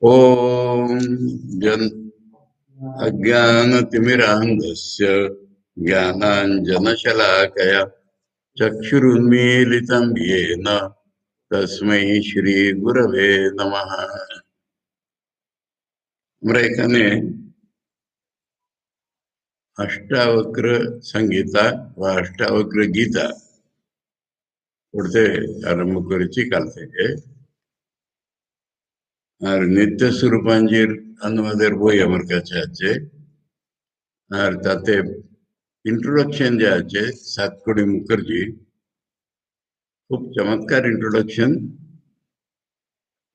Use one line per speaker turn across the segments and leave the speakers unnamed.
ॐ जन अज्ञानतिमिरान्धस्य ज्ञानाञ्जनशलाकया चक्षुरुन्मीलितं येन तस्मै श्रीगुरवे नमः। আমরা এখানে অষ্টাবক্র সংহিতা বা অষ্টাবক্র গীতা পড়তে আরম্ভ করেছি কাল থেকে। আর নিত্য স্বরূপাঞ্জির অনুবাদের বই আমার কাছে আছে, আর তাতে ইন্ট্রোডাকশন যে আছে সাতকড়ি মুখার্জি, খুব চমৎকার ইন্ট্রোডাকশন।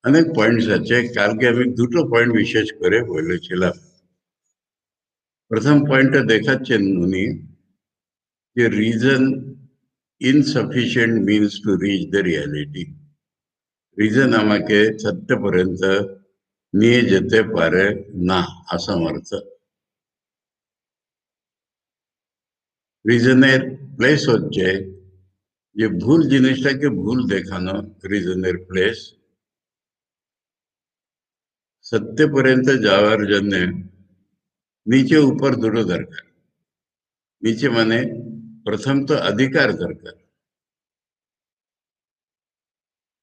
অনেক পয়েন্টস আছে, কালকে আমি দুটো পয়েন্ট বিশেষ করে বলেছিলাম। প্রথম পয়েন্টটা দেখাচ্ছেন উনি যে reason insufficient means to reach the reality. Reason আমাকে সত্য পর্যন্ত নিয়ে যেতে পারে না, অসমর্থ। রিজনের প্লেস হচ্ছে যে ভুল জিনিসটাকে ভুল দেখানো রিজনের প্লেস। সত্য পর্যন্ত যাওয়ার জন্য নিচে উপর দুটো দরকার। নিচে মানে প্রথম তো অধিকার দরকার।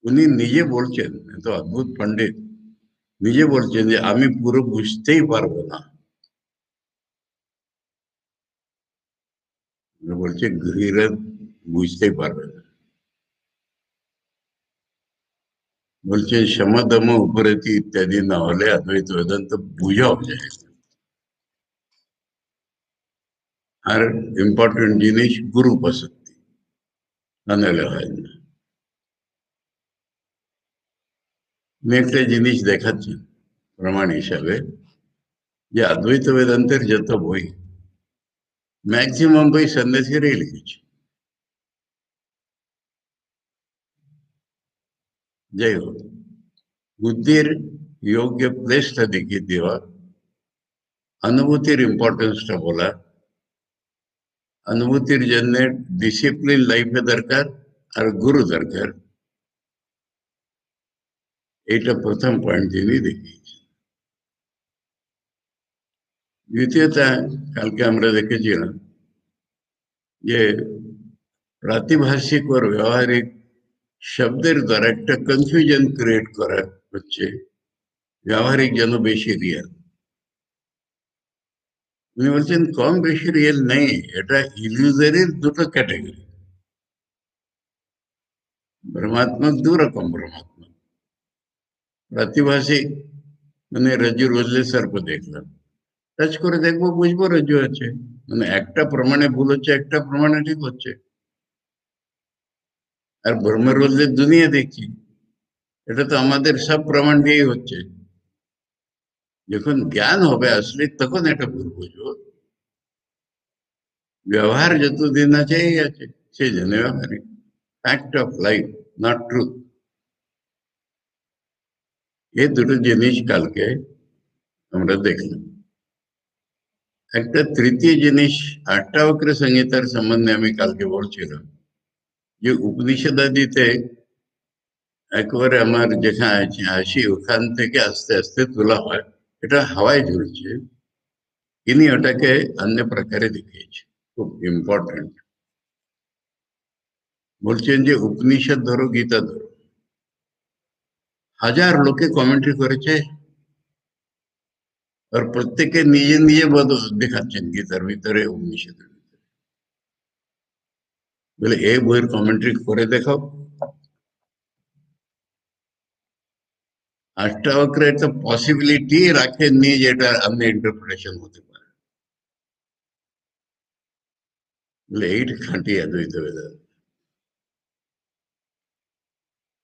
উনি নিজে বলছেন, এত অদ্ভুত পণ্ডিত, নিজে বলছেন যে আমি পুরো বুঝতেই পারবো না। বলছে গৃহীরথ বুঝতেই পারবে না। বলছে সমদম উপরতি ইত্যাদি না হলে অদ্বৈত বেদান্ত বুঝাও যায়। আর ইম্পর্টেন্ট জিনিস গুরু উপস্থিতি, নাহলে হয় না। আমি একটা জিনিস দেখাচ্ছি প্রমাণ হিসাবে, যে অদ্বৈত বেদান্তের যত বই, ম্যাক্সিমাম বই সন্ন্যাসীরাই লিখেছে। যাই হোক, বুদ্ধির যোগ্য প্লেসটা দেখিয়ে দেওয়া, অনুভূতির ইম্পর্টেন্সটা বলা, অনুভূতির জন্য ডিসিপ্লিন লাইফে দরকার আর গুরু দরকার, এইটা প্রথম পয়েন্ট তিনি দেখিয়েছেন। দ্বিতীয়টা কালকে আমরা দেখেছিলাম যে প্রাতিভাষিক ও ব্যবহারিক শব্দের দ্বারা একটা কনফিউশন ক্রিয়েট করা হচ্ছে, ব্যবহারিক যেন বেশি রিয়েল। উনি বলছেন কম বেশি রিয়েল নেই, এটা ইলিউজারির দুটো ক্যাটাগরি। ভ্রমাত্মক দু রকম ভ্রমাত্মক। প্রাতিভাষিক মানে রজ্জুর বদলে সর্প দেখলাম, টাচ করে দেখবো বুঝবো রজ্জু আছে, মানে একটা প্রমাণে ভুল হচ্ছে, একটা প্রমাণে ঠিক হচ্ছে। আর ব্রহ্মের বদলে দুনিয়া দেখছি, এটা তো আমাদের সব প্রমাণ দিয়েই হচ্ছে। যখন জ্ঞান হবে আসলে তখন এটা ভুল বুঝবো। ব্যবহার যতদিন আছে এই আছে, সেই জন্য ব্যবহারিক। Fact of life, not truth. এই দুটো জিনিস কালকে আমরা দেখলাম। একটা তৃতীয় জিনিস আট্টাবক্র সংহিতার সম্বন্ধে আমি কালকে বলছিলাম, যে উপনিষদাদিতে একবারে আমার যেখানে আসি ওখান থেকে আস্তে আস্তে তোলা হয়, এটা হাওয়ায় ঝুলছে। তিনি ওটাকে অন্য প্রকারে দেখিয়েছে, খুব ইম্পর্টেন্ট। বলছেন যে উপনিষদ ধরো, গীতা ধরো, হাজার লোকে কমেন্ট্রি করেছে, আর প্রত্যেকে নিজে নিজে দেখাচ্ছেন গীতার ভিতরে, উপনিষদের ভিতরে। বলে এই বইয়ের কমেন্ট্রি করে দেখাও। অষ্টাবক্র একটা পসিবিলিটি রাখেননি যে এটা অন্য ইন্টারপ্রিটেশন হতে পারে। বলে এইটা খাঁটি অদ্বৈত বেদান্ত,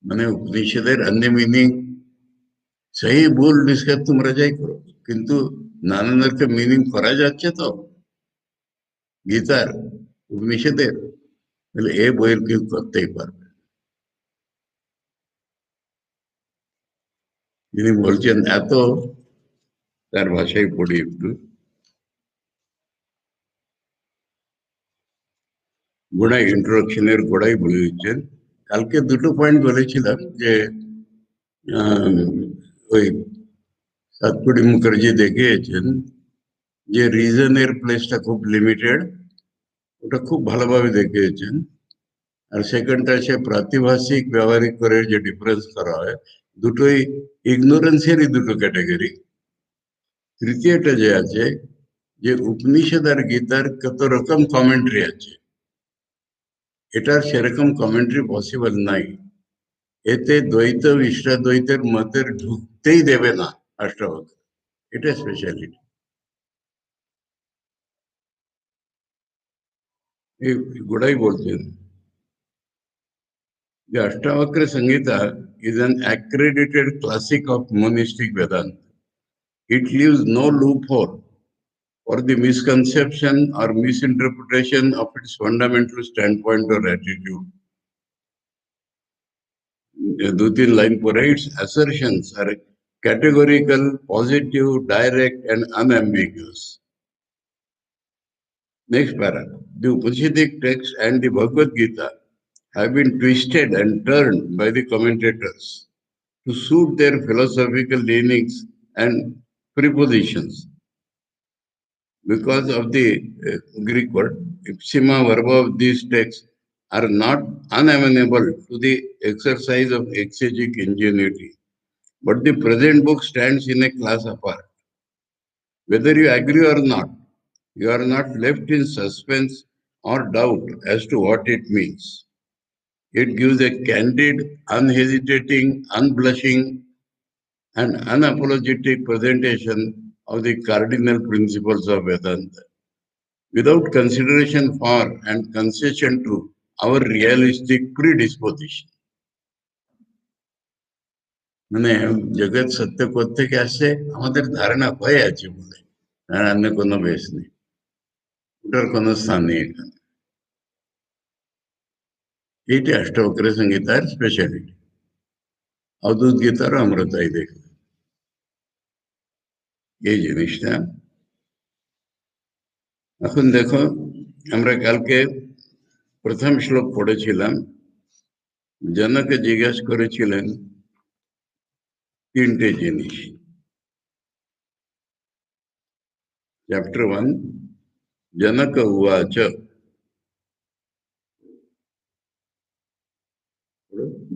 মানে উপনিষদের অন্য মিনিং সহি ভুল ডিসকাস তোমরা যাই করো, কিন্তু নানান রকম মিনিং করা যাচ্ছে তো গীতার, উপনিষদের। বলে এই বইয়ের কেউ করতেই পারবে। তিনি বলছেন এত, তার ভাষায় পড়ি একটু, গোড়ায় ইন্ট্রোডাকশনের গোড়ায় বলে দিচ্ছেন। কালকে দুটো পয়েন্ট বলেছিলাম যে ওই সাতপুরি মুখার্জি দেখিয়েছেন যে রিজনের প্লেসটা খুব লিমিটেড, ওটা খুব ভালোভাবে দেখিয়েছেন। আর সেকেন্ডটা সে প্রাতিভাষিক ব্যবহারিক করে যে ডিফারেন্স করা হয়, দুটোই ইগনোরেন্সেরই দুটো ক্যাটাগরি। তৃতীয়টা যে আছে যে উপনিষদ আর গীতার কত রকম কমেন্ট্রি আছে, এটার সেরকম কমেন্ট্রি পসিবল নাই। এতে দ্বৈত মিশ্রাদ্বৈতের মতের ঢুকতেই দেবে না অষ্টাবক্র, এটা স্পেশালিটি। এই গোড়াই বলছেন যে অষ্টাবক্র সংহিতা is an accredited classic of monistic Vedanta. It leaves no loophole for the misconception or misinterpretation of its fundamental standpoint or attitude. दो तीन लाइन पर its assertions are categorical, positive, direct, and unambiguous. Next paragraph. The Upanishadic text and the Bhagavad Gita have been twisted and turned by the commentators to suit their philosophical leanings and prepositions. Because of the Greek word, ipsima verba of these texts are not unamenable to the exercise of exegetic ingenuity. But the present book stands in a class apart. Whether you agree or not, you are not left in suspense or doubt as to what it means. It gives a candid, unhesitating, unblushing, and unapologetic presentation of the cardinal principles of Vedanta, without consideration for and concession to our realistic predisposition. মানে জগৎ সত্য কোত্থেকে আসে আমাদের ধারণা হয়ে আছে বলে, আর অন্য কোনো বেশ নেই, ওটার কোনো স্থান নেই এখানে। এইটা অষ্টাবক্র সংহিতার স্পেশালিটি। অদ্ভুত গীতারও আমরা তাই দেখি এই জিনিসটা। এখন দেখো, আমরা কালকে প্রথম শ্লোক পড়েছিলাম, জনকে জিজ্ঞেস করেছিলেন তিনটে জিনিস। চ্যাপ্টার 1, জনক উবাচ,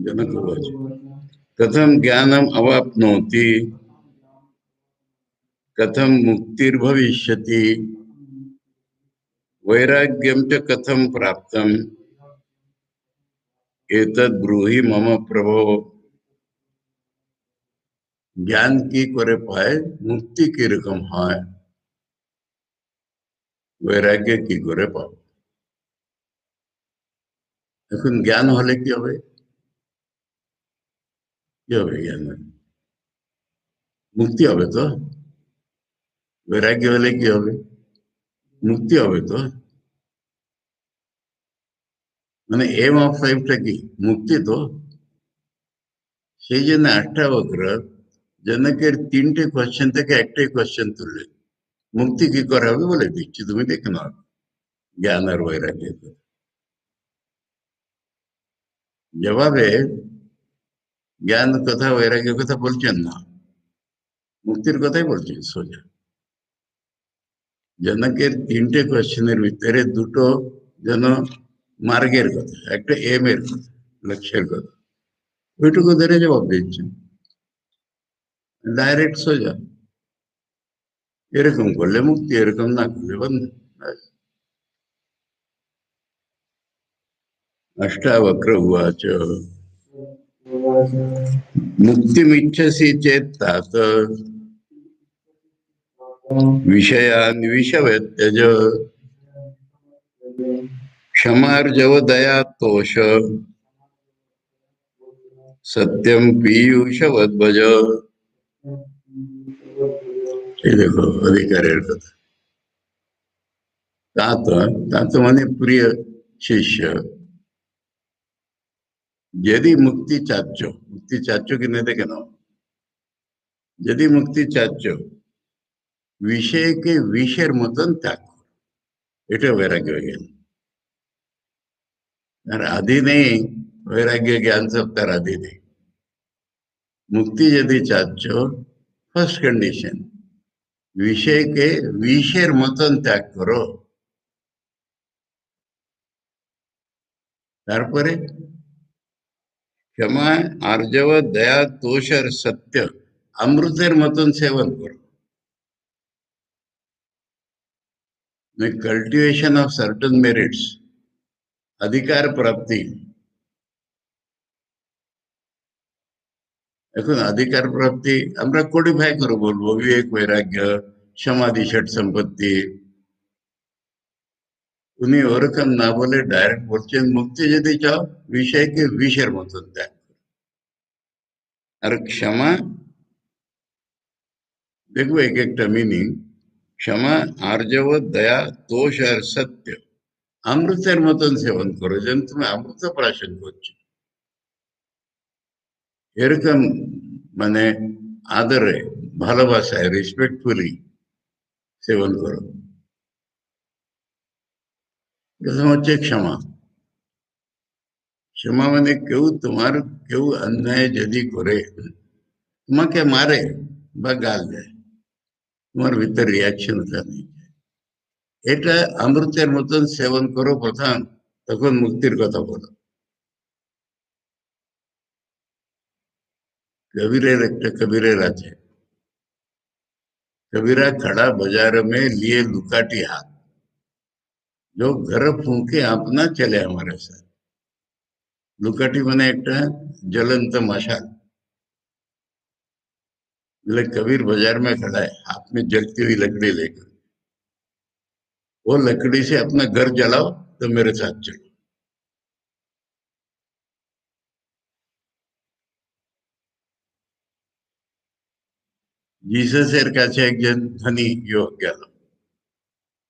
জনক উবাচ कथम ज्ञानम अवाप्नोति, कथम मुक्तिर्भविष्यति, वैराग्यम च कथम प्राप्तम, एतद् ब्रूहि मम प्रभो। জ্ঞান কি করে পায়, মুক্তি কিরকম হয়, বৈরাগ্য কি করে পাবো। এখন জ্ঞান হলে কি হবে, কি হবে জ্ঞান হলে? মুক্তি হবে তো। বৈরাগ্য হলে কি হবে, মুক্তি হবে তো। মানে এম অফ লাইফটা কি, মুক্তি তো। সেই জন্য অষ্টাবক্র জনকের তিনটে কোয়েশ্চেন থেকে একটাই কোয়েশ্চেন তুললেন, মুক্তি কি করে হবে বলে দিচ্ছি, তুমি দেখে নাও। জ্ঞান আর বৈরাগ্য জবাবে জ্ঞান কথা বৈরাগ্য কথা বলছেন না, মুক্তির কথাই বলছেন সোজা। জনকের তিনটে কোয়েশ্চেনের ভিতরে দুটো যেন মার্গের কথা, একটা এম এর কথা, লক্ষ্যের কথা, ওইটুকু ধরে জবাব দিচ্ছেন ডাইরেক্ট সোজা। এরকম করলে মুক্তি, এরকম না করলে বন্ধ। अष्टावक्र उवाच मुक्तिमिच्छसि चेत् तात विषयान् विषवेत्यज, क्षमार्जव दया तोष, सत्यम पीयूषवद् भज। এই দেখো অধিকারের কথা। তাত, তাত মানে প্রিয় শিষ্য, যদি মুক্তি চাচ্ছ, মুক্তি চাচ্ছ কিনা দেখে নাও। যদি মুক্তি চাচ্ছ, বিষয়কে বিষের মতন ত্যাগ করো, এটা বৈরাগ্য জ্ঞান। আর আদি নেই, বৈরাগ্য জ্ঞান সব তার আদি নেই। মুক্তি যদি চাচ্ছ, फर्स्ट कंडीशन, विषय के विषय मतन त्याग करो। तारपरे क्षमा, आर्जव, दया, तोष और सत्य अमृतेर मतन सेवन करो। कल्टिवेशन ऑफ सर्टन मेरिट्स, अधिकार प्राप्ति। এখন अधिकार प्राप्ति আমরা কোডিফাই করে বলবো, বিবেক বৈরাগ্য, সমাধি, ষট সম্পত্তি। উনি ওরকম না বলে ডাইরেক্ট বলছেন মুক্তি যদি চাও বিষয়কে বিষের মতন ত্যাগ। আর ক্ষমা, দেখবো এক একটা মিনিং। ক্ষমা, আর্জব, দয়া, তোষ আর সত্য অমৃতের মতন সেবন করো, যেন তুমি অমৃত প্রাশন করছো। এরকম মানে আদরে, ভালোবাসায়, রেসপেক্টফুলি সেবন করো। প্রথম হচ্ছে ক্ষমা। ক্ষমা মানে কেউ অন্যায় যদি করে, তোমাকে মারে বা গাল দেয়, তোমার ভিতর রিয়াকশন নেই, এটা অমৃতের মতন সেবন করো প্রথম, তখন মুক্তির কথা বলো। কবিরের আছে, कबीरा खड़ा बाजार में लिए लुकाटी हाथ, जो घर फूके अपना चले हमारे साथ। लुकाटी माने एक ज्वलंत मशाल। बोले कबीर बाजार में खड़ा है, हाथ में जलती हुई लकड़ी लेकर, वो लकड़ी से अपना घर जलाओ तो मेरे साथ चलो। जीससेर কাছে একজন ধনী ইয়োগ গেল,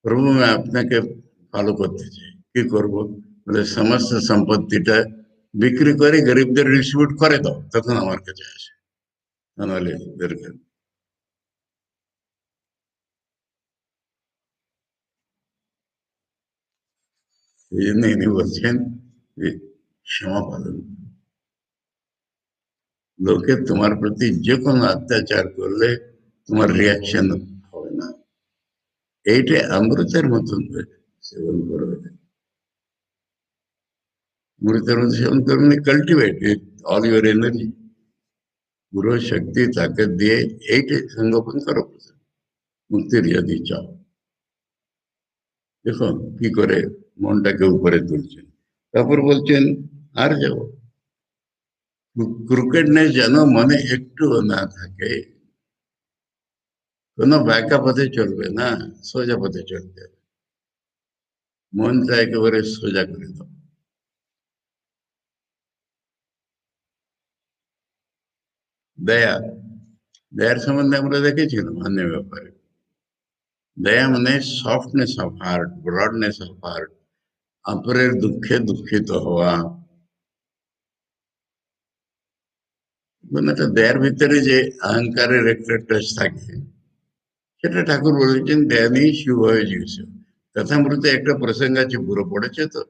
প্রভু আমি আপনাকে ফলো করতে চাই, কি করব? বলে সমস্ত সম্পত্তিটা বিক্রি করে গরিবদের ডিস্ট্রিবিউট করে দাও, তখন আমার কাছে আসে, নাহলে দরকার। এই জন্য ইনি বলছেন যে ক্ষমা পালন। লোকে তোমার প্রতি যে কোনো অত্যাচার করলে তোমার রিয়াকশন হবে না, এইটা অমৃতের মতন সেবন করবে। অমৃতের মতো সেবন করবে, cultivate with all your energy, পুরো শক্তি তাকত দিয়ে এইটা সংগোপন করো মুক্তির যদি চাও। দেখো কি করে মনটাকে উপরে তুলছেন। তারপর বলছেন আর যাও, ক্রিকেটনেস যেন মনে একটু না থাকে, কোনো ব্যাকা পথে চলবে না, সোজা পথে চলতে হবে। মনটা একেবারে সোজা করে দাও। দয়া, দয়ার সম্বন্ধে আমরা দেখেছিলাম অন্য ব্যাপারে। দয়া মানে softness of heart, broadness of heart, অপরের দুঃখে দুঃখিত হওয়া। মানে দয়ার ভিতরে যে অহংকারের একটা টাচ থাকে, সেটা ঠাকুর বলেছেন দয়া নেই শিব হয়ে জীবস। কথামৃতে একটা প্রসঙ্গ আছে, পুরো পড়েছে তো।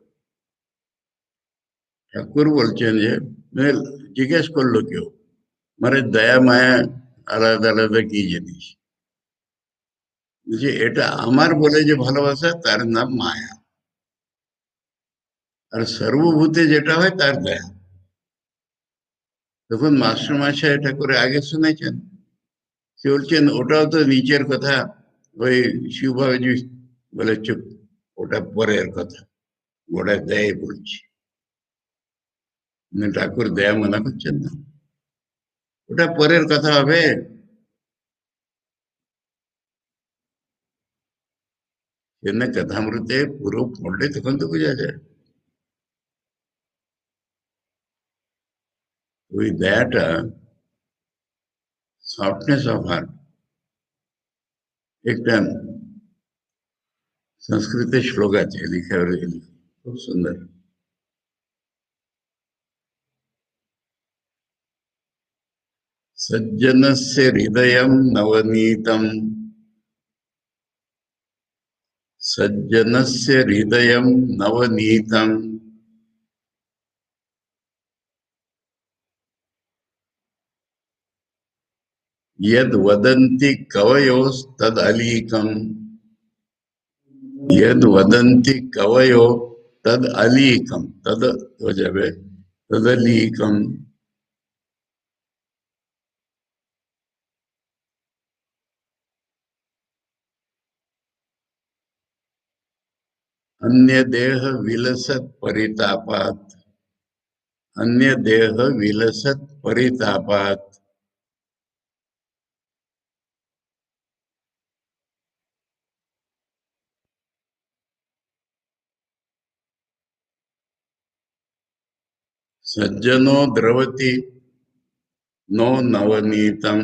ঠাকুর বলছেন যে জিজ্ঞেস করলো কেউ, মানে দয়া মায়া আলাদা আলাদা কি জিনিস? যে এটা আমার বলে যে ভালোবাসা, তার নাম মায়া, আর সর্বভূতে যেটা হয় তার দয়া। তখন মাস্টার মশাই এটা করে আগে শুনেছেন, সে বলছেন ওটাও তো নিচের কথা, ওই শিবভাবে বলে চুপ, ওটা পরের কথা, ওটা দেয় বলছি। ঠাকুর দয়া মনে করছেন না, ওটা পরের কথা হবে। কথামৃতে পুরো পড়লে তখন তো বোঝা যায়। ওই দয়াটা, সফটনেস অফ হার্ট, একটা संस्कृत श्लोक আছে, লিখা খুব সুন্দর। सज्जनस्य हृदयं नवनीतम्, सज्जनस्य हृदयं नवनीतम्, यद वदन्ति कवयोस्तदलीकम्, यद वदन्ति कवयो तद अलीकम, तद हो जाए तदलीकम। अन्य देह विलसत परितापात, अन्य देह विलसत परितापात। सज्जनो द्रवति नो नवनीतम,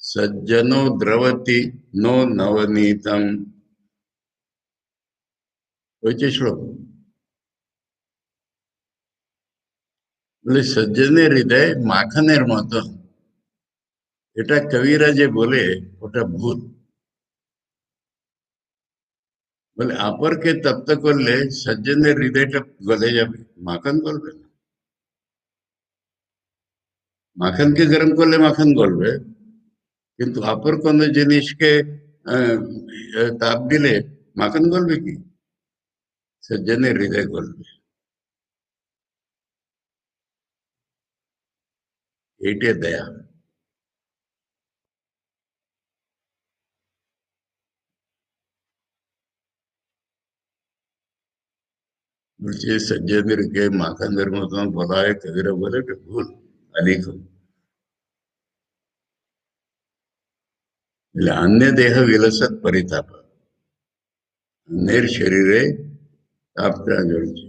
सज्जनो द्रवति नो नवनीतम। वही श्लोक बोले सज्जने हृदय माखनेर मत, এটা কবিরা যে বলে ওটা ভূত। বলে অপরকে তপ্ত করলে সজ্জনের হৃদয়টা গলে যাবে, মাখন গলবে না। মাখনকে গরম করলে মাখন গলবে, কিন্তু অপর কোন জিনিসকে তাপ দিলে মাখন গলবে কি? সজ্জনের হৃদয় গলবে। এইটা দয়া। বলছে সজ্জনদেরকে মাখনের মতন বলা হয়, কবিরা বলে এটা ভুল, আলিখুন। अन्य देह विलसत परिताप, अन्येर शरीरे তাপটা জ্বলছে,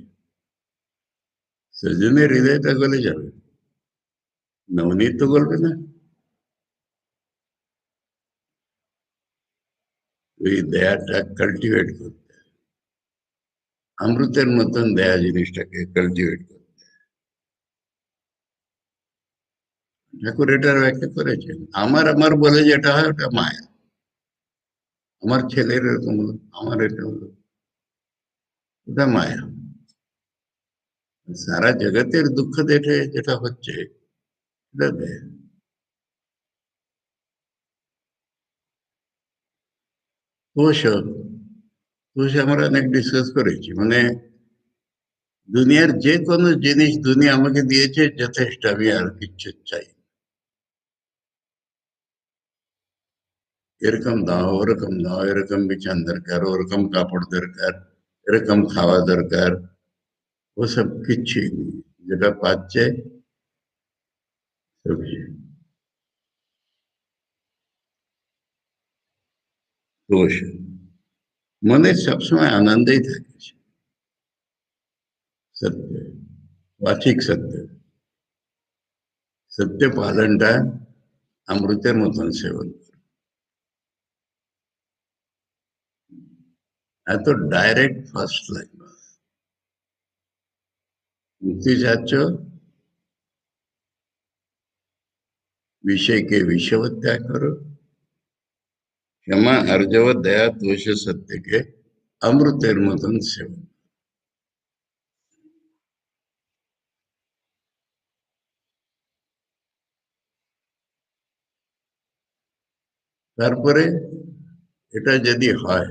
সজ্জনের হৃদয়টা গলে যাবে, নবনীত তো গলবে না। ওই দয়াটা কাল্টিভেট করতে, অমৃতের মতন দয়া জিনিসটাকে কাল্টিভেট করতে। ঠাকুর এটার ব্যাখ্যা করেছেন, আমার আমার বলে যেটা হয় ওটা মায়া। আমার ছেলের এরকম হলো, আমার এটা হলো, ওটা মায়া। সারা জগতের দুঃখ দেখে যেটা হচ্ছে এটা দয়া। কোষ, কোষ আমরা অনেক ডিসকাস করেছি, মানে দুনিয়ার যে কোনো জিনিস দুনিয়া আমাকে দিয়েছে যথেষ্ট, আমি আর কিচ্ছু চাই। এরকম দাও, ওরকম দাও, এরকম বিছান দরকার, ওরকম কাপড় দরকার, এরকম খাওয়া দরকার, ওসব কিচ্ছুই নেই। যেটা পাচ্ছে সবই দোষ। মনে সবসময় আনন্দেই থাকে, সত্য, বাচিক সত্য, সত্য পালনটা অমৃতের মতন সেবন। এত ডাইরেক্ট ফার্স্ট লাইন, মুক্তি চাচ্ছ, विषय के विषय त्याग करो, क्षमा अर्जव दया दोष सत्य के अमृतेर मतन सेवन। তারপরে এটা যদি হয়,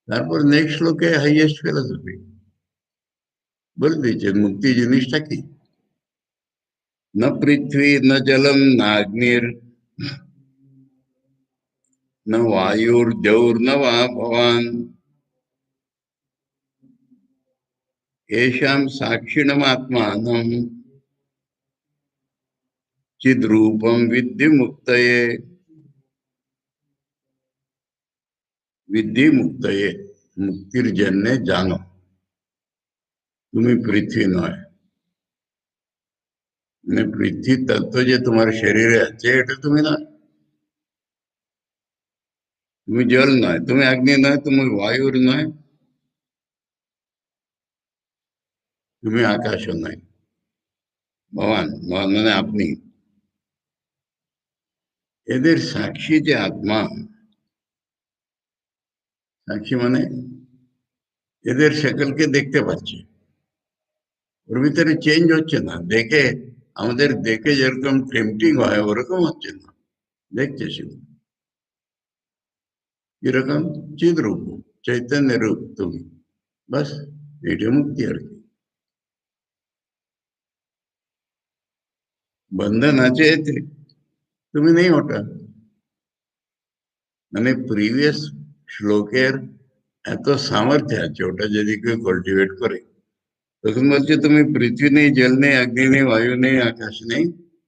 তারপর নেক্সট শ্লোকে হাইয়েস্ট ফিলোসফি বলে দিয়েছেন মুক্তি জিনিসটা কি। न पृथ्वी न जलम न अग्निर न वायुर्द्यौर्न वा भवान येषां साक्षिणमात्मानं चिद्रूपम विद्धि मुक्तये, विद्धि मुक्तये, मुक्तिर जन्य जानो। तुम्हें पृथ्वी नয়, মানে পৃথিবীর তত্ত্ব যে তোমার শরীরে আছে এটা তুমি নয়। তুমি জল নয়, তুমি অগ্নি নয়, তুমি বায়ুর নয়, তুমি আকাশও নয়। ভগবান, ভগবান মানে আপনি। এদের সাক্ষী যে আত্মা, সাক্ষী মানে এদের সকলকে দেখতে পাচ্ছে, ওর ভিতরে চেঞ্জ হচ্ছে না, দেখে আমাদের দেখে যেরকম টেম্পটিং হয় ওরকম হচ্ছে না, দেখছে শুধু কিরকম চিদ্রূপ চৈতন্য রূপ তুমি, বাস এটা মুক্তি আর কি। बंधन আছে এতে, তুমি নেই ওটা। মানে প্রিভিয়াস শ্লোকের এত সামর্থ্য আছে, ওটা যদি কেউ কাল্টিভেট করে, তখন বলছে তুমি পৃথিবী নেই, জল নেই, অগ্নি নেই, বায়ু নেই, আকাশ নেই,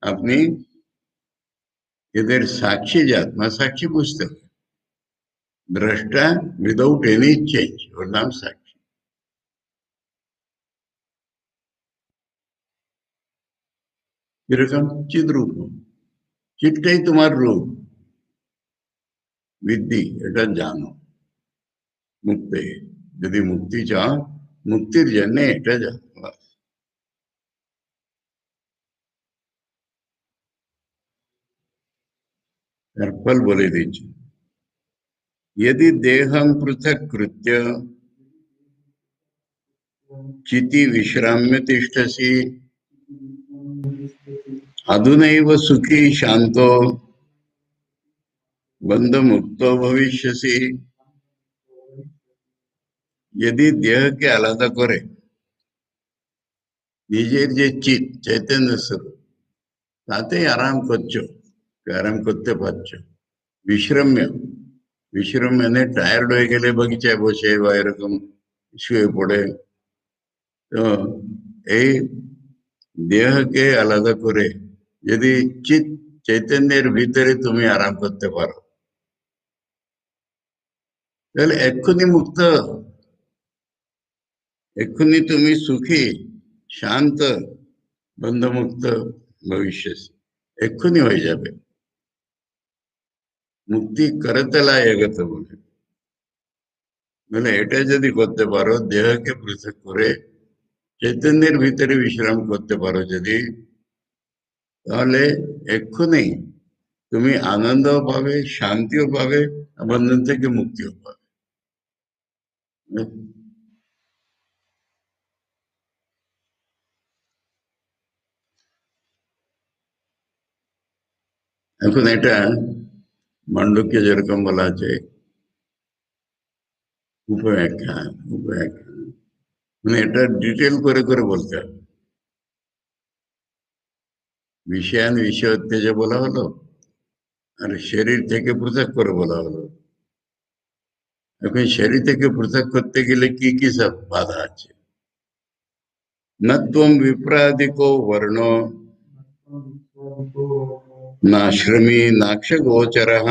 আপনি এদের সাক্ষী যে আত্মা, সাক্ষী বুঝতে হবে, দ্রষ্টা উইদাউট এনি চেঞ্জ, ওর নাম সাক্ষী। কিরকম চিদ্রূপ, চিৎটাই তোমার রূপ, বিদ্যি এটা জানো, মুক্তি, যদি মুক্তি চাও, মুক্তির জন্য এটা জানো। তার ফল বলে দিচ্ছি, यदि देहं पृथक कृत्य चिति विश्राम्य तिष्ठसि अधुनैव सुखी शांतो बंध मुक्तो भविष्यसि। यदि देह के आलादा करे নিজের যে চিত চৈতন্য স্বরূপ, তাতেই আরাম করছো, আরাম করতে পারছো। বিশ্রাম্য, বিশ্রাম মানে টায়ার্ড হয়ে গেলে বাগিচায় বসে বা এরকম শুয়ে পড়ে, তো এই দেহকে আলাদা করে যদি চিত চৈতন্যের ভিতরে তুমি আরাম করতে পারো, তাহলে এক্ষুনি মুক্ত, এক্ষুনি তুমি সুখী, শান্ত, বন্ধমুক্ত ভবিষ্যৎ এক্ষুনি হয়ে যাবে। মুক্তি করতলা এগোতে বলে, মানে এটা যদি করতে পারো, দেহকে পৃথক করে চৈতন্যের ভিতরে বিশ্রাম করতে পারো যদি, তাহলে এক্ষুনি তুমি আনন্দও পাবে, শান্তিও পাবে, বন্ধন থেকে মুক্তিও পাবে। এখন এটা মান্ডুক্যে যেরকম বলা আছে উপব্যাখ্যা, উপব্যাখ্যা মানে এটা ডিটেল করে করে বলতে হবে। বিষয়ান বিষয় উত্তেজে বলা হলো, আর শরীর থেকে পৃথক করে বলা হলো। এখন শরীর থেকে পৃথক করতে গেলে কি কি সব বাধা আছে? न त्वं विप्रादिको वर्णो नाश्रमी नाक्षगोचरः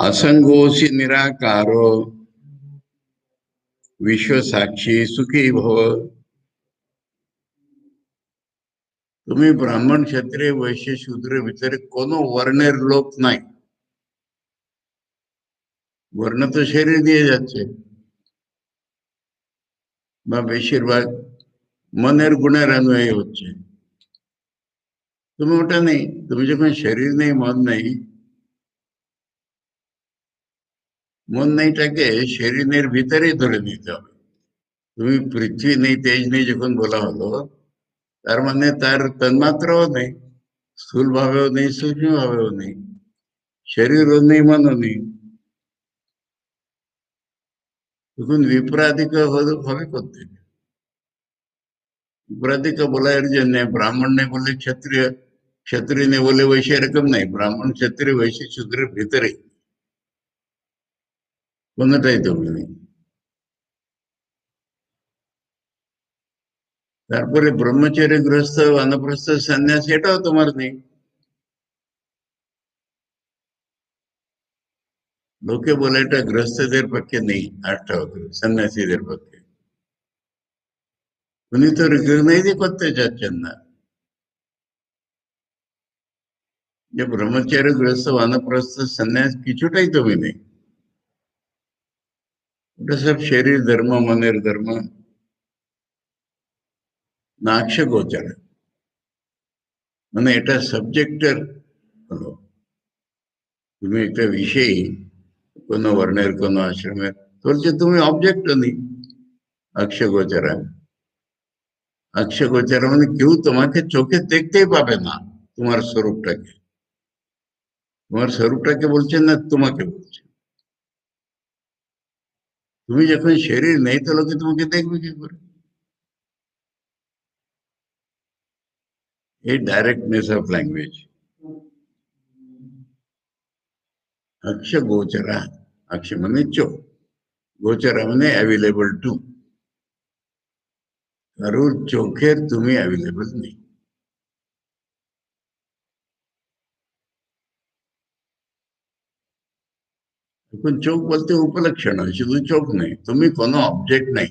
असंगोऽसि निराकारो विश्वसाक्षी सुखी भव। তুমি ব্রাহ্মণ, ক্ষত্রিয়, বৈশ্য, শূদ্রের ভিতরে কোনো বর্ণের লোক নাই। বর্ণ তো শরীর দিয়ে যাচ্ছে, বা বেশিরভাগ মনের গুণের অনুযায়ী হচ্ছে। তুমি ওটা নেই, তুমি যখন শরীর নেই, মন নেই, মন নেইটাকে শরীরের ভিতরেই ধরে নিতে হবে। তুমি পৃথিবী নেই, তেজ নেই যখন বলা হলো, তার মানে তার তন্মাত্রাও নেই, স্থূল ভাবেও নেই, সূক্ষ্ম ভাবেও নেই, শরীরও নেই, মনও নেই। তখন বিপ্রাদিক হবে করতে, বিপ্রাদিক বলা এর জন্য ব্রাহ্মণ নেই বলে ক্ষত্রিয়, ক্ষত্রিয় নেই বলে বৈশ্য, এরকম নাই। ব্রাহ্মণ, ক্ষত্রিয়, বৈশ্য, শূদ্রের ভিতরে কোনটাই তুমি নেই। তারপরে ব্রহ্মচর্য, গৃহস্থ, বানপ্রস্থ, সন্ন্যাস, এটাও তোমার নেই। লোকে বলে এটা গৃহস্থদের পক্ষে নেই, আটটা সন্ন্যাসীদের পক্ষে। উনি তো রিকগনাইজই করতে চাচ্ছেন না যে ব্রহ্মচর্য, গৃহস্থ, বানপ্রস্থ, সন্ন্যাস কিছুটাই তুমি নেই। ওটা সব শরীর ধর্ম, মনের ধর্ম, নাক্ষ গোচর। মানে এটা সাবজেক্টের হলো, তুমি একটা বিষয়, কোনো বর্ণের, কোনো আশ্রমের, বলছে তুমি অবজেক্টও নেই, অক্ষ গোচরা। অক্ষয় গোচর মানে কেউ তোমাকে চোখে দেখতেই পাবে না, তোমার স্বরূপটাকে। তোমার স্বরূপটাকে বলছেন না, তোমাকে বলছেন। তুমি যখন শরীর নেই তো লোকে তোমাকে দেখবে কি করে? এই ডাইরেক্টনেস অফ ল্যাঙ্গুয়েজ। অক্ষয় গোচরা, অক্ষয় মানে চোখ, গোচরা মানে অ্যাভেলেবল টু। কারোর চোখের তুমি অ্যাভেলেবল নেই। এখন চোখ বলতে উপলক্ষণ হয়, শুধু চোখ নেই, তুমি কোনো অবজেক্ট নেই।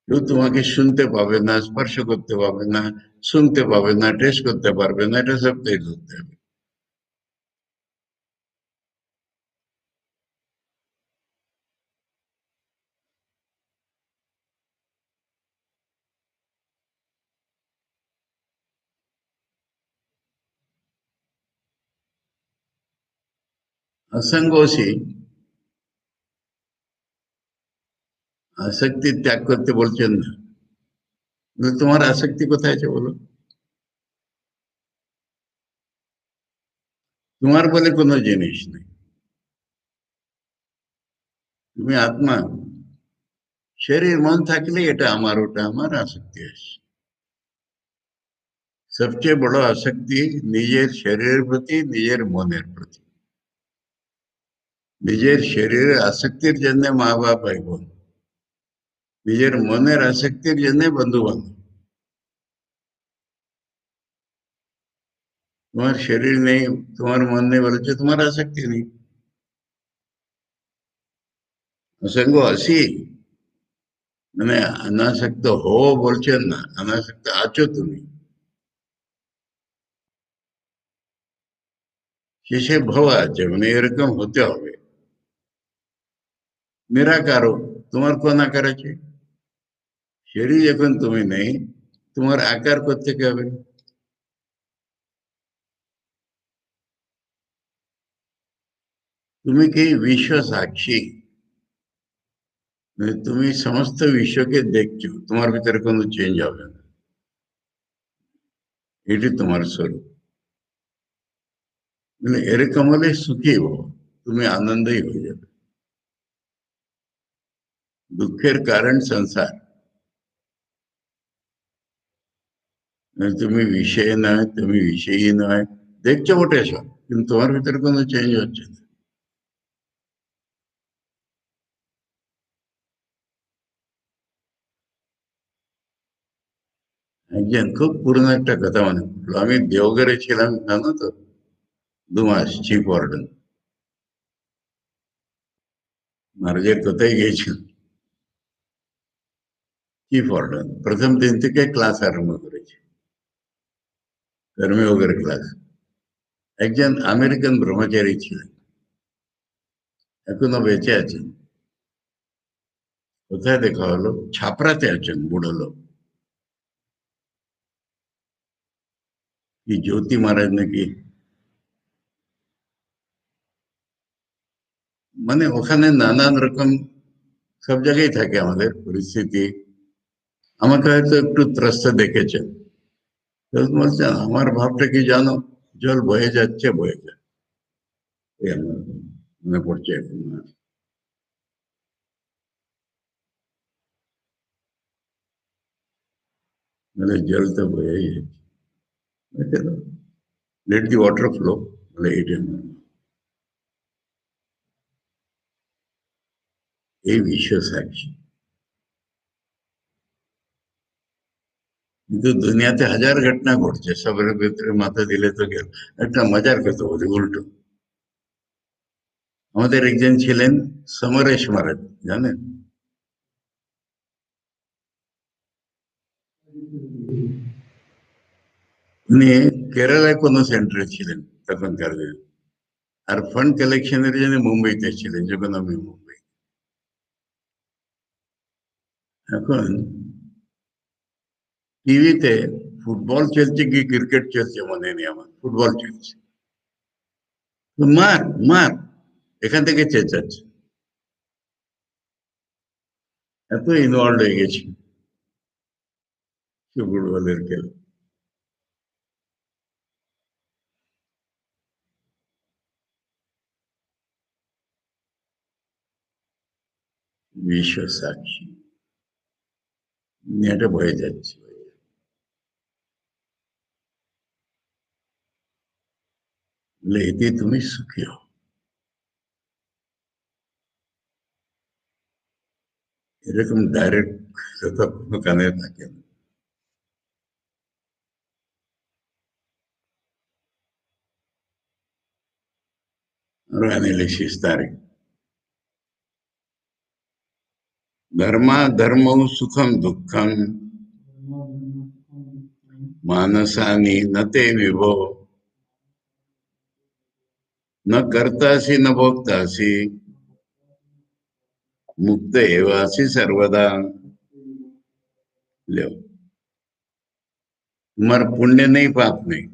কেউ তোমাকে শুনতে পাবে না, স্পর্শ করতে পারবে না, শুনতে পাবে না, টেস্ট করতে পারবে না, এটা সব তৈরি করতে হবে। असंगोशी আসক্তি ত্যাগ করতে বলছেন না। তোমার আসক্তি কোথায় আছে বলো? তোমার বলে কোনো জিনিস নেই, তুমি আত্মা। শরীর মন থাকলে এটা আমার ওটা আমার, আসক্তি আসে। সবচেয়ে বড় আসক্তি নিজের শরীরের প্রতি, নিজের মনের প্রতি। নিজের শরীরের আসক্তির জন্য মা বাপ ভাই বোন, নিজের মনের আসক্তির জন্য বন্ধু বান্ধব। তোমার শরীর নেই, তোমার মন নেই বলেছে, তোমার আসক্তি নেই। असंग আসি মানে অনাসক্ত হো বলছেন না, অনাসক্ত আছো তুমি। শেষে ভব আছে মানে এরকম হতে হবে। নিরাকারও, তোমার কোন আকার আছে? শরীর যখন তুমি নেই, তোমার আকার কোত্থেকে হবে? তুমি কি বিশ্ব সাক্ষী? মানে তুমি সমস্ত বিশ্বকে দেখছো, তোমার ভিতরে কোনো চেঞ্জ হবে না। এটি তোমার স্বরূপ। মানে এরকম হলে সুখী হো, তুমি আনন্দই হয়ে যাবে। দুঃখের কারণ সংসার। মানে তুমি বিষয় নয়, তুমি বিষয়ই নয়, দেখছো বটে সব, কিন্তু তোমার ভিতরে কোনো চেঞ্জ হচ্ছে না। একজন খুব পুরনো একটা কথা মনে পড়লো, আমি দেওঘরে ছিলাম জানো তো, 2 মাস চিফ ওয়ার্ডেন। মহারাজের কোথায় গিয়েছিল, চিফ ওয়ার্ডেন প্রথম দিন থেকে ক্লাস আরম্ভ করেছে, কর্মযোগের ক্লাস। একজন আমেরিকান ব্রহ্মচারী ছিলেন, এখনো বেঁচে আছেন। কোথায় দেখা হলো, ছাপড়াতে আছেন বুড়ো লোক। কি জ্যোতি মহারাজ নাকি, মানে ওখানে নানান রকম, সব জায়গায় থাকে আমাদের পরিস্থিতি। আমাকে হয়তো একটু ত্রস্ত দেখেছেন, তো বলছেন আমার ভাবটা কি জানো, জল বয়ে যাচ্ছে বয়ে যাচ্ছে। এই আমার মনে পড়ছে এখন। মানে জল তো বয়ে যাচ্ছে, লেট দি ওয়াটার ফ্লো, বলে এইটা এই বিশ্ব সাক্ষী। কিন্তু দুনিয়াতে হাজার ঘটনা ঘটছে, সবের ভিতরে মাথা দিলে তো গেল। একটা মজার কথা বলি উল্টো। আমাদের একজন ছিলেন সমরেশ মহারাজ, জানেন? উনি কেরালায় কোনো সেন্টারে ছিলেন তখনকার দিনে, আর ফান্ড কালেকশনের জন্য মুম্বাইতে ছিলেন যখন আমি মুম্বাই। এখন টিভিতে ফুটবল চলছে কি ক্রিকেট চলছে মনে নেই আমার, ফুটবল চলছে, তো মার মার এখান থেকে চেঁচাচ্ছে, এত ইনভলভ হয়ে গেছি। সুগুড় কেল বিশ্ব সাক্ষী দুনিয়াটা বয়ে যাচ্ছে বলে এতে তুমি সুখী হও। এরকম ডাইরেক্ট কথা কোনো কানে থাকে না। আরো অ্যানালিসিস তার ধর্মা ধর্ম সুখম দুঃখম मानसानि न ते विभो न कर्तासि न भोक्तासि मुक्त एवासि सर्वदा। लो तुम्हारा पुण्य नहीं पाप नहीं,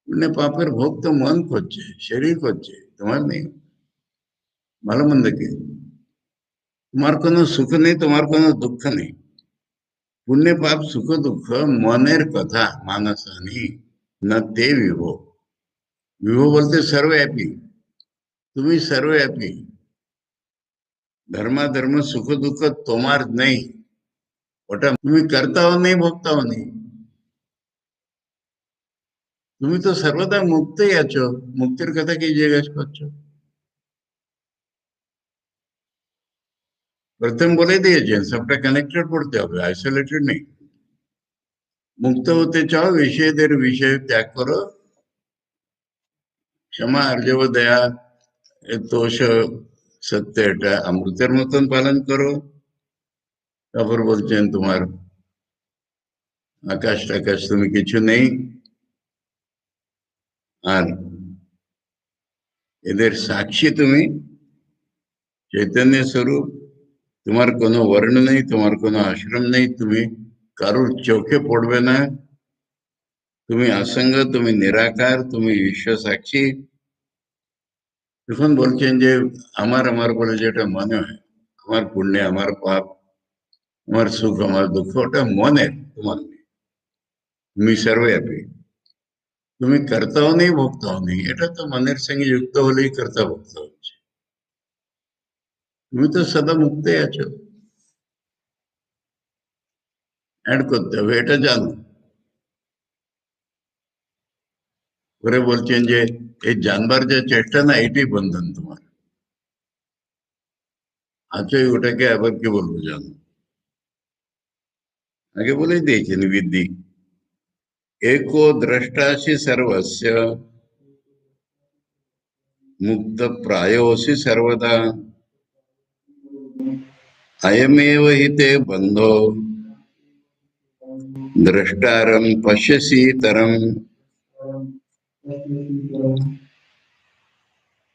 पुण्य पापेर भोग तो मन করছে শরীর করছে তোমার নেই। ভালো মন্দ কি তোমার কোনো সুখ নেই, তোমার কোনো দুঃখ নেই। পুণ্য পাপ সুখ দুঃখ মনের কথা। মানসানি না তে বিভো, বিভো বলতে সর্বব্যাপী। তুমি সর্বব্যাপী। ধর্মা ধর্ম সুখ দুঃখ তোমার নেই, ওটা তুমি কর্তাও নেই ভোক্তাও নেই। তুমি তো সর্বদা মুক্তই আছো, মুক্তির কথা কি জিজ্ঞেস করছো? প্রথম বলে দিয়েছেন সবটা কানেক্টেড পড়তে হবে, আইসোলেটেড নেই। মুক্ত হতে চাও, বিষয়দের বিষয় ত্যাগ করো, ক্ষমা আর্জব দয়া তোষ সত্য এটা অমৃতের মতন পালন করো। তারপর বলছেন তোমার আকাশ টাকাশ তুমি কিছু নেই, আর এদের সাক্ষী তুমি চৈতন্য স্বরূপ। তোমার কোনো বর্ণ নেই, তোমার কোনো আশ্রম নেই, তুমি কারোর চোখে পড়বে না, তুমি অসঙ্গ, তুমি নিরাকার, তুমি বিশ্ব সাক্ষী। তখন বলছেন যে আমার আমার বলে যেটা মনে হয়, আমার পুণ্য আমার পাপ, আমার সুখ আমার দুঃখ, ওটা মনের, তোমার নেই। তুমি সর্বব্যাপী, তুমি কর্তাও নেই ভোক্তাও নেই। এটা তো মনের সঙ্গে যুক্ত হলেই কর্তা ভোক্তা হচ্ছে। তুমি তো সদা মুক্তই আছো। অ্যাড করতে হবে, এটা জানো। করে বলছেন যে এই জানবার যে চেষ্টা না, এটাই বন্ধন তোমার। আচ্ছা ওটাকে আবার কি বলবো জানো? আগে বলেই দিয়েছেন বিদ্ধি एको द्रष्टासि सर्वस्य मुक्त प्रायोसि सर्वदा अयमेव हि ते बंधो द्रष्टारं पश्यसि तरम।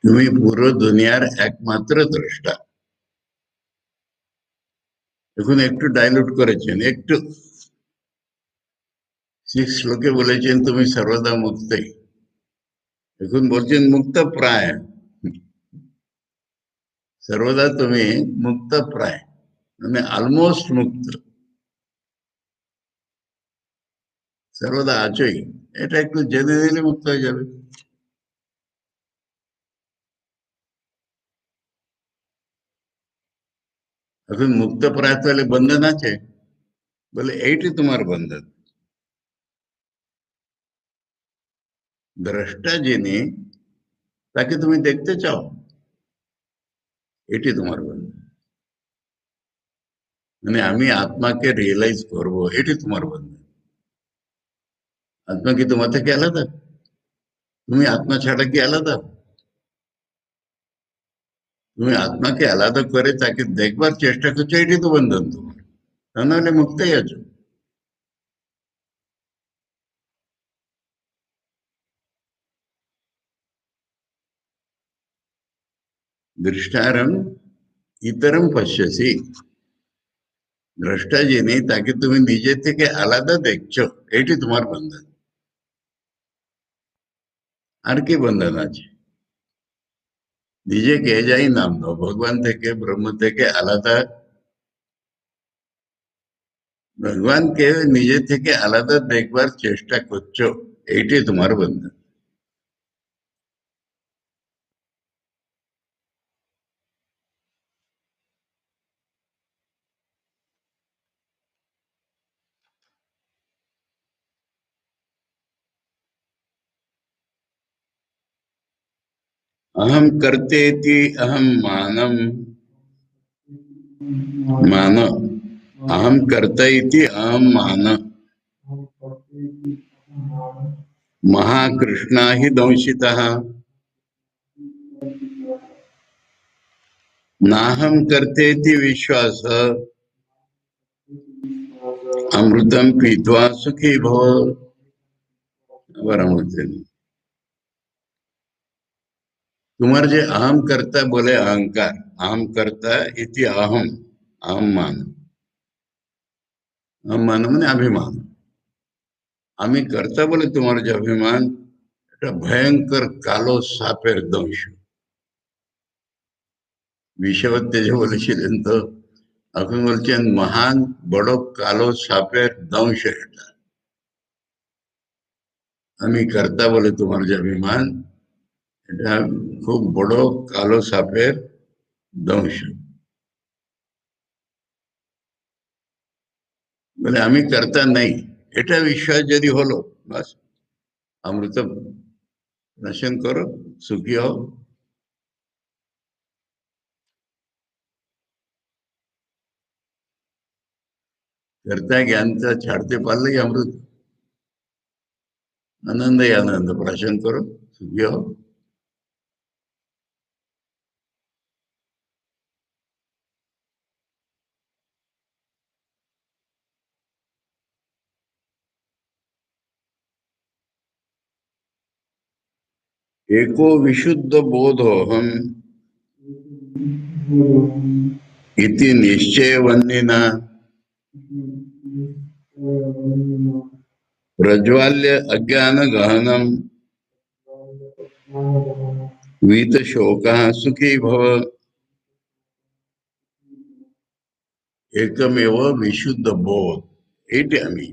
তুমি পুরো দুনিয়ার একমাত্র দ্রষ্টা। এখন একটু ডাইলুট করেছেন একটু। 6 শ্লোকে বলেছেন তুমি সর্বদা মুক্তই, এখন বলছেন মুক্ত প্রায়। সর্বদা তুমি মুক্ত প্রায়, মানে অলমোস্ট মুক্ত, সর্বদা আছোই। এটা একটু জেনে দিলে মুক্ত হয়ে যাবে। এখন মুক্ত প্রায় তাহলে বন্ধন আছে? বলে এইটি তোমার বন্ধন। দ্রষ্টা যিনি, তাকে তুমি দেখতে চাও, এটি তোমার বন্ধন। মানে আমি আত্মাকে রিয়েলাইজ করব, এটি তোমার বন্ধন। আত্মা কি তোমার থেকে আলাদা? তুমি আত্মা ছাড়া কি আলাদা? তুমি আত্মাকে আলাদা করে তাকে দেখবার চেষ্টা করছো, এটি তো বন্ধন তোমার। তা নাহলে মুক্তই আছো। দৃষ্টারম ইতরম পশ্যসি, দ্রষ্টা যিনি তাকে তুমি নিজে থেকে আলাদা দেখছো, এটি তোমার বন্ধন। আর কি বন্ধন আছে? নিজেকে যাই নাম দাও, ভগবান থেকে ব্রহ্ম থেকে আলাদা ভগবানকে নিজে থেকে আলাদা দেখবার চেষ্টা করছো, এইটাই তোমার বন্ধন। अहम करते इति अहम मानम, मान, अहम कर्ता इति अहम मान, महाकृष्णा हि दंशितः, नाहम करते इति विश्वास, अमृतम पीत्वा सुखी भव। बराबर। तुम्हारे जो अहम करता बोले अहंकार, अहम करता इति अहम, अहम मान, अहम मान मैंने अभिमान। আমি কর্তা বলে তোমার যে অভিমান, এটা ভয়ঙ্কর কালো সাপের দংশ। বিষাবত্যে যে বলেছিলেন, তো আপনি বলছেন মহান বড় কালো সাপের দংশ এটা। আমি কর্তা বলে তোমার যে অভিমান, এটা খুব বড় কালো সাপের দংশ। বলে আমি কর্তা নেই, এটা বিশ্বাস যদি হলো, বাস অমৃত নাশন করো, সুখী হও। कर्ता ज्ञानता छाड़ते पारले अमृत, आनंद ही आनंद, प्राशन करो, सुखी हो। एको विशुद्ध बोधोहम इति निश्चय वन्यना प्रज्वाल्य अज्ञान गहनम वीत शोक सुखी भव। एकमेव विशुद्ध बोध, এইটা আমি।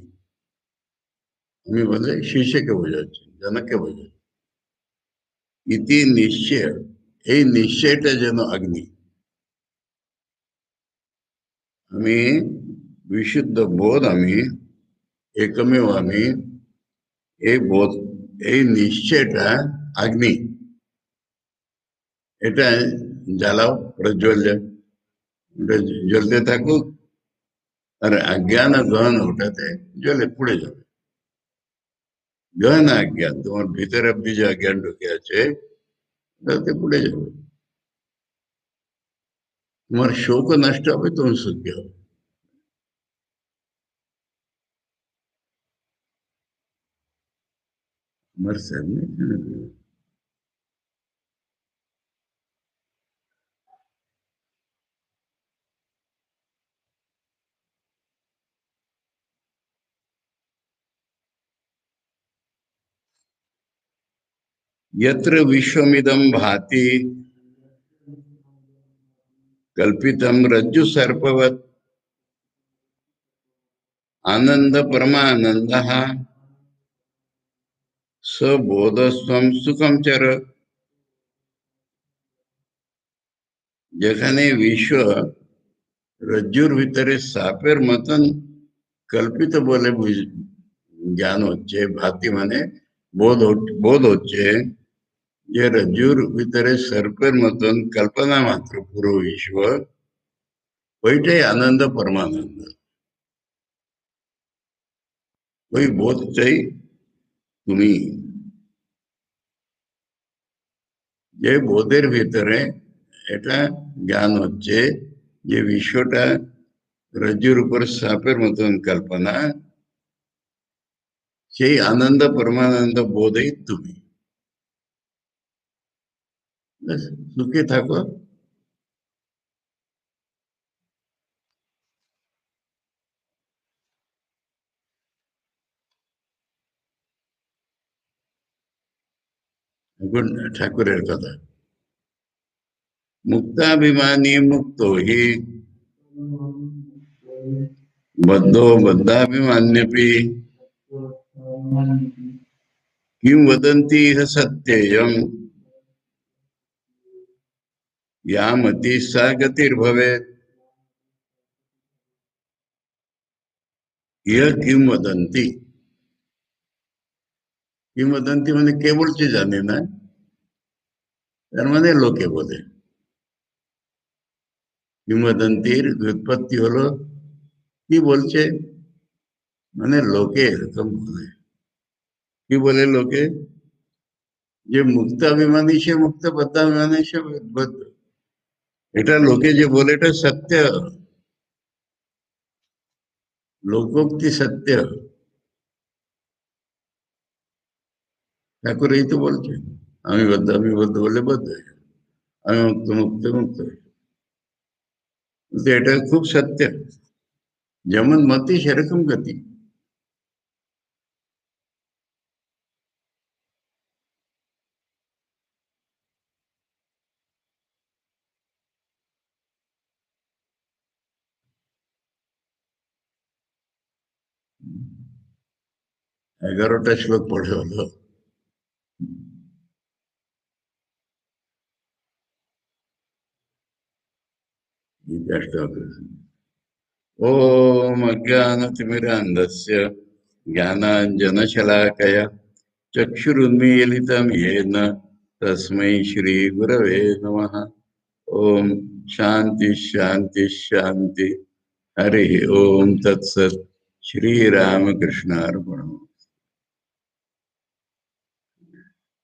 আমি বলে শিষ্যকে বোঝাচ্ছি, জনককে বোঝাচ্ছি। ইতি নিশ্চয়, এই নিশ্চয়টা যেন অগ্নি। আমি বিশুদ্ধ বোধ, আমি একমেव আমি, এই বোধ, এই নিশ্চয়টা অগ্নি। এটা জ্বালাও, প্রজ্বল্য, ওটা জ্বলতে থাকুক। আর অজ্ঞান গহন ওটাতে জ্বলে পুড়ে যাবে। গহন অজ্ঞান, তোমার ভিতরে অব্দি যে অজ্ঞান ঢুকে আছে, ওটাতে পুড়ে যাবে। তোমার শোক নষ্ট হবে, তুমি সুখী হবে। আমার সামনে यत्र विश्वमिदं भाति कल्पितं रज्जु सर्पवत्, आनंद परमानंदः स बोधस्वम सुखम चर। যেখানে বিশ্ব রজ্জুর ভিতরে সাপের মতন কল্পিত বলে জ্ঞান হচ্ছে, ভাতি মানে বোধ হচ্ছে, যে রজ্জুর ভিতরে সর্পের মতন কল্পনা মাত্র পুরো বিশ্ব, ওইটাই আনন্দ পরমানন্দ। ওই বোধটাই তুমি। যে বোধের ভিতরে এটা জ্ঞান হচ্ছে যে বিশ্বটা রজ্জুর উপর সাপের মতন কল্পনা, সেই আনন্দ পরমানন্দ বোধই তুমি। সুখে থাকো। এখন ঠাকুরের কথা, মুক্তাভিমানী মুক্ত হি बद्धो बद्धाभिमान्यपि किं वदन्ति इह सत्येयम् या मतिः सा गतिर्भवेत् यह किंवदंती মানে কে বলছে জানি না, তার মানে লোকে বলে। কিংবদন্তির উৎপত্তি হলো কি বলছে, মানে লোকে এরকম বলে। কি বলে লোকে? যে মুক্তাভিমানী সে মুক্ত, বদ্ধাভিমানী সে বদ্ধ। এটা লোকে যে বলে এটা সত্য, লোকোক্তি সত্য। ঠাকুর এই তো বলছে, আমি বদ্ধ বলে বদ্ধ হয়ে যাবো, আমি মুক্ত মুক্ত মুক্ত হয়ে যাবো। কিন্তু এটা খুব সত্য, যেমন মতি সেরকম গতি। 11টা শ্লোক পড়ে হলো। ओम अज्ञानतिमिरान्धस्य ज्ञानाञ्जनशलाकया चक्षुरुन्मीलितं येन तस्मै श्रीगुरवे नमः। ओम शांति शांति शांति। हरि ओम तत्सत्। श्री रामकृष्णार्पणम्।